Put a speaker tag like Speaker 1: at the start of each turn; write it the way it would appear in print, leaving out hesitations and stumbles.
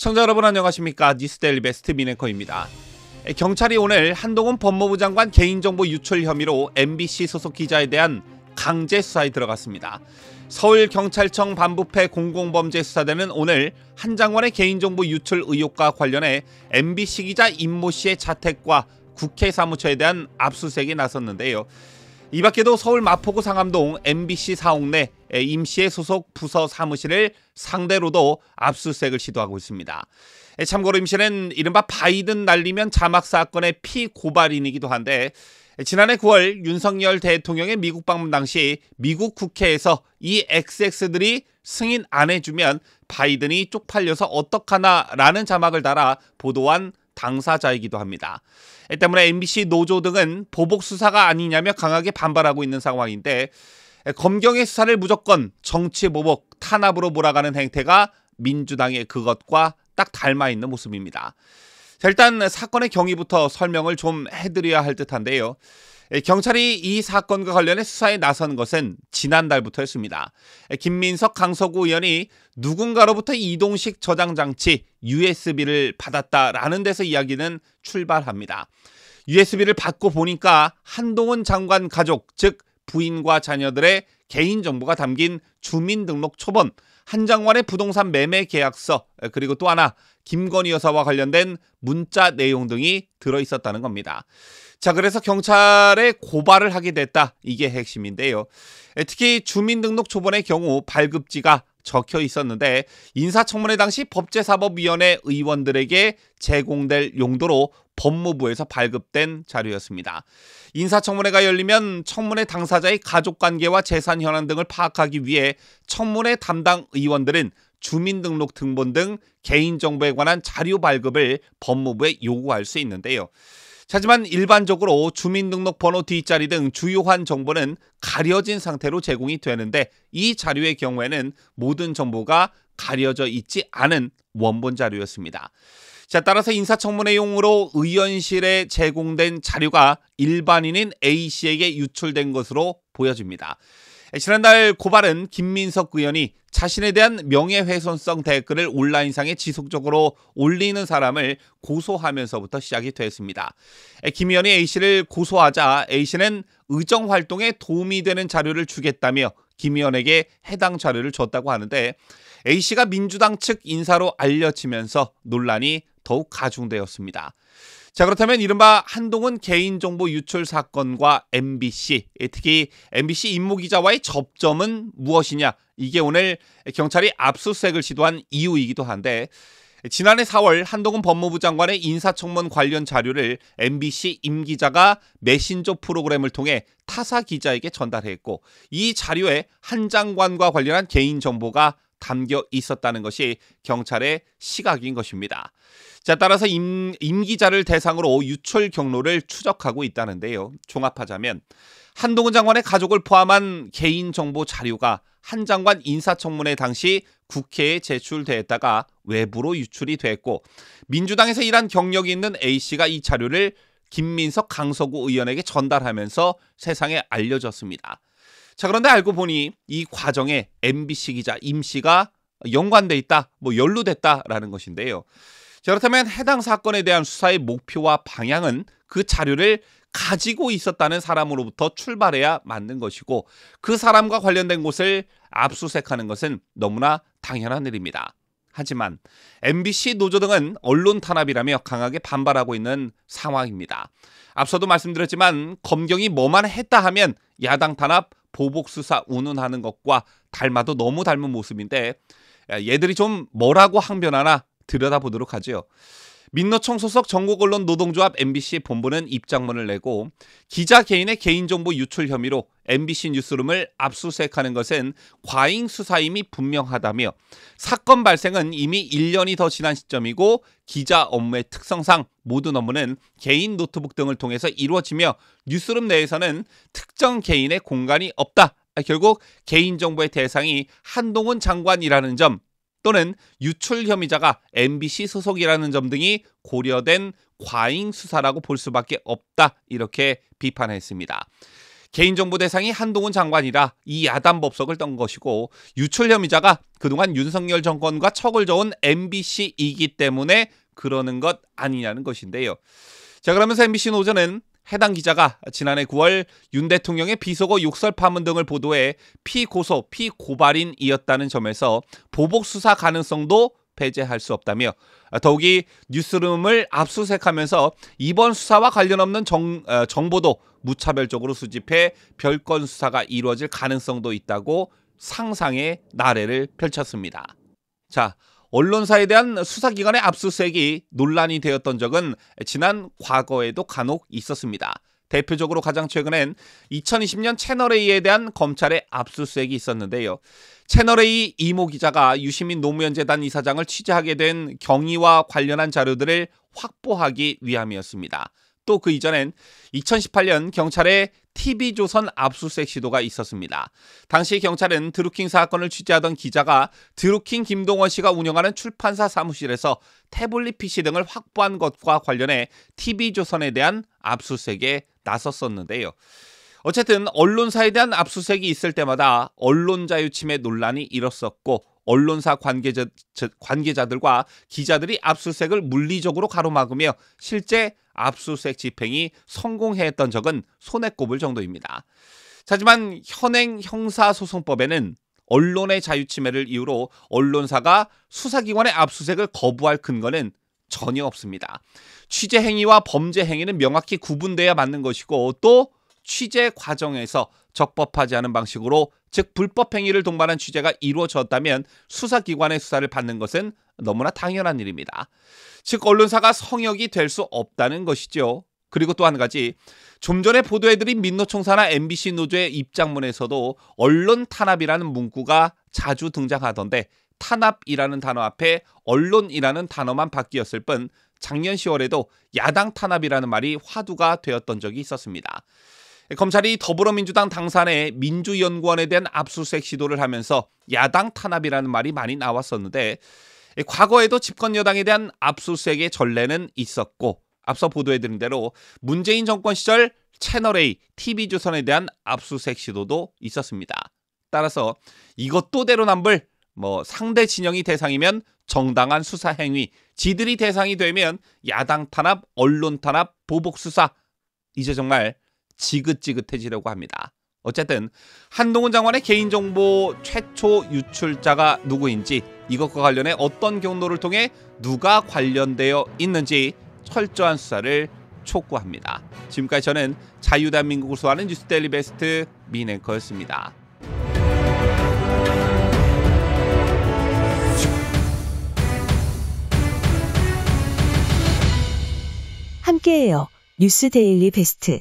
Speaker 1: 시청자 여러분 안녕하십니까? 뉴스데일리 베스트 민앵커입니다. 경찰이 오늘 한동훈 법무부 장관 개인정보 유출 혐의로 MBC 소속 기자에 대한 강제 수사에 들어갔습니다. 서울경찰청 반부패 공공범죄수사대는 오늘 한 장관의 개인정보 유출 의혹과 관련해 MBC 기자 임모 씨의 자택과 국회 사무처에 대한 압수수색에 나섰는데요. 이 밖에도 서울 마포구 상암동 MBC 사옥 내 임 씨의 소속 부서 사무실을 상대로도 압수수색을 시도하고 있습니다. 참고로 임 씨는 이른바 바이든 날리면 자막 사건의 피고발인이기도 한데 지난해 9월 윤석열 대통령의 미국 방문 당시 미국 국회에서 이 XX들이 승인 안 해주면 바이든이 쪽팔려서 어떡하나라는 자막을 달아 보도한 당사자이기도 합니다. 때문에 MBC 노조 등은 보복 수사가 아니냐며 강하게 반발하고 있는 상황인데 검경의 수사를 무조건 정치 보복, 탄압으로 몰아가는 행태가 민주당의 그것과 딱 닮아 있는 모습입니다. 자, 일단 사건의 경위부터 설명을 좀 해드려야 할 듯한데요. 경찰이 이 사건과 관련해 수사에 나선 것은 지난달부터였습니다. 김민석 강서구 의원이 누군가로부터 이동식 저장 장치 USB를 받았다라는 데서 이야기는 출발합니다. USB를 받고 보니까 한동훈 장관 가족, 즉 부인과 자녀들의 개인정보가 담긴 주민등록 초본, 한 장관의 부동산 매매 계약서, 그리고 또 하나 김건희 여사와 관련된 문자 내용 등이 들어있었다는 겁니다. 자, 그래서 경찰에 고발을 하게 됐다. 이게 핵심인데요. 특히 주민등록 초본의 경우 발급지가 적혀 있었는데 인사청문회 당시 법제사법위원회 의원들에게 제공될 용도로 법무부에서 발급된 자료였습니다. 인사청문회가 열리면 청문회 당사자의 가족관계와 재산 현황 등을 파악하기 위해 청문회 담당 의원들은 주민등록 등본 등 개인정보에 관한 자료 발급을 법무부에 요구할 수 있는데요. 하지만 일반적으로 주민등록 번호 뒷자리 등 주요한 정보는 가려진 상태로 제공이 되는데 이 자료의 경우에는 모든 정보가 가려져 있지 않은 원본 자료였습니다. 자, 따라서 인사청문회용으로 의원실에 제공된 자료가 일반인인 A씨에게 유출된 것으로 보여집니다. 지난달 고발은 김민석 의원이 자신에 대한 명예훼손성 댓글을 온라인상에 지속적으로 올리는 사람을 고소하면서부터 시작이 됐습니다. 김 의원이 A씨를 고소하자 A씨는 의정활동에 도움이 되는 자료를 주겠다며 김 의원에게 해당 자료를 줬다고 하는데 A씨가 민주당 측 인사로 알려지면서 논란이 더욱 가중되었습니다. 자, 그렇다면 이른바 한동훈 개인정보 유출 사건과 MBC, 특히 MBC 임모 기자와의 접점은 무엇이냐? 이게 오늘 경찰이 압수수색을 시도한 이유이기도 한데 지난해 4월 한동훈 법무부 장관의 인사청문 관련 자료를 MBC 임 기자가 메신저 프로그램을 통해 타사 기자에게 전달했고 이 자료에 한 장관과 관련한 개인정보가 담겨 있었다는 것이 경찰의 시각인 것입니다. 자, 따라서 임 기자를 대상으로 유출 경로를 추적하고 있다는데요. 종합하자면 한동훈 장관의 가족을 포함한 개인정보 자료가 한 장관 인사청문회 당시 국회에 제출됐다가 외부로 유출이 됐고 민주당에서 일한 경력이 있는 A씨가 이 자료를 김민석 강서구 의원에게 전달하면서 세상에 알려졌습니다. 자, 그런데 알고 보니 이 과정에 MBC 기자 임 씨가 연관돼 있다, 연루됐다라는 것인데요. 자, 그렇다면 해당 사건에 대한 수사의 목표와 방향은 그 자료를 가지고 있었다는 사람으로부터 출발해야 맞는 것이고 그 사람과 관련된 곳을 압수수색하는 것은 너무나 당연한 일입니다. 하지만 MBC 노조 등은 언론 탄압이라며 강하게 반발하고 있는 상황입니다. 앞서도 말씀드렸지만 검경이 뭐만 했다 하면 야당 탄압, 보복 수사 운운하는 것과 닮아도 너무 닮은 모습인데 얘들이 좀 뭐라고 항변하나 들여다보도록 하죠. 민노총 소속 전국언론 노동조합 MBC 본부는 입장문을 내고 기자 개인의 개인정보 유출 혐의로 MBC 뉴스룸을 압수수색하는 것은 과잉 수사임이 분명하다며 사건 발생은 이미 1년이 더 지난 시점이고 기자 업무의 특성상 모든 업무는 개인 노트북 등을 통해서 이루어지며 뉴스룸 내에서는 특정 개인의 공간이 없다. 결국 개인정보의 대상이 한동훈 장관이라는 점 또는 유출 혐의자가 MBC 소속이라는 점 등이 고려된 과잉 수사라고 볼 수밖에 없다. 이렇게 비판했습니다. 개인정보 대상이 한동훈 장관이라 이 야단 법석을 떤 것이고 유출 혐의자가 그동안 윤석열 정권과 척을 저은 MBC이기 때문에 그러는 것 아니냐는 것인데요. 자, 그러면서 MBC 노조는 해당 기자가 지난해 9월 윤 대통령의 비속어 욕설 파문 등을 보도해 피고소, 피고발인이었다는 점에서 보복 수사 가능성도 배제할 수 없다며 더욱이 뉴스룸을 압수수색하면서 이번 수사와 관련 없는 정보도 무차별적으로 수집해 별건 수사가 이루어질 가능성도 있다고 상상의 나래를 펼쳤습니다. 자, 언론사에 대한 수사기관의 압수수색이 논란이 되었던 적은 지난 과거에도 간혹 있었습니다. 대표적으로 가장 최근엔 2020년 채널A에 대한 검찰의 압수수색이 있었는데요. 채널A 이모 기자가 유시민 노무현재단 이사장을 취재하게 된 경위와 관련한 자료들을 확보하기 위함이었습니다. 또 그 이전엔 2018년 경찰의 TV조선 압수수색 시도가 있었습니다. 당시 경찰은 드루킹 사건을 취재하던 기자가 드루킹 김동원 씨가 운영하는 출판사 사무실에서 태블릿 PC 등을 확보한 것과 관련해 TV조선에 대한 압수수색에 나섰었는데요. 어쨌든 언론사에 대한 압수수색이 있을 때마다 언론 자유 침해 논란이 일었었고 언론사 관계자들과 기자들이 압수수색을 물리적으로 가로막으며 실제 압수수색 집행이 성공했던 적은 손에 꼽을 정도입니다. 하지만 현행 형사소송법에는 언론의 자유침해를 이유로 언론사가 수사기관의 압수수색을 거부할 근거는 전혀 없습니다. 취재 행위와 범죄 행위는 명확히 구분돼야 맞는 것이고 또 취재 과정에서 적법하지 않은 방식으로 즉 불법 행위를 동반한 취재가 이루어졌다면 수사기관의 수사를 받는 것은 너무나 당연한 일입니다. 즉 언론사가 성역이 될 수 없다는 것이죠. 그리고 또 한 가지, 좀 전에 보도해드린 민노총사나 MBC 노조의 입장문에서도 언론 탄압이라는 문구가 자주 등장하던데 탄압이라는 단어 앞에 언론이라는 단어만 바뀌었을 뿐 작년 10월에도 야당 탄압이라는 말이 화두가 되었던 적이 있었습니다. 검찰이 더불어민주당 당산의 민주연구원에 대한 압수수색 시도를 하면서 야당 탄압이라는 말이 많이 나왔었는데 과거에도 집권여당에 대한 압수수색의 전례는 있었고 앞서 보도해드린 대로 문재인 정권 시절 채널A, TV조선에 대한 압수수색 시도도 있었습니다. 따라서 이것도 내로남불, 상대 진영이 대상이면 정당한 수사 행위, 지들이 대상이 되면 야당 탄압, 언론 탄압, 보복 수사, 이제 정말 지긋지긋해지려고 합니다. 어쨌든 한동훈 장관의 개인정보 최초 유출자가 누구인지 이것과 관련해 어떤 경로를 통해 누가 관련되어 있는지 철저한 수사를 촉구합니다. 지금까지 저는 자유대한민국을 소화하는 뉴스데일리 베스트 민앵커였습니다.
Speaker 2: 함께해요. 뉴스데일리 베스트.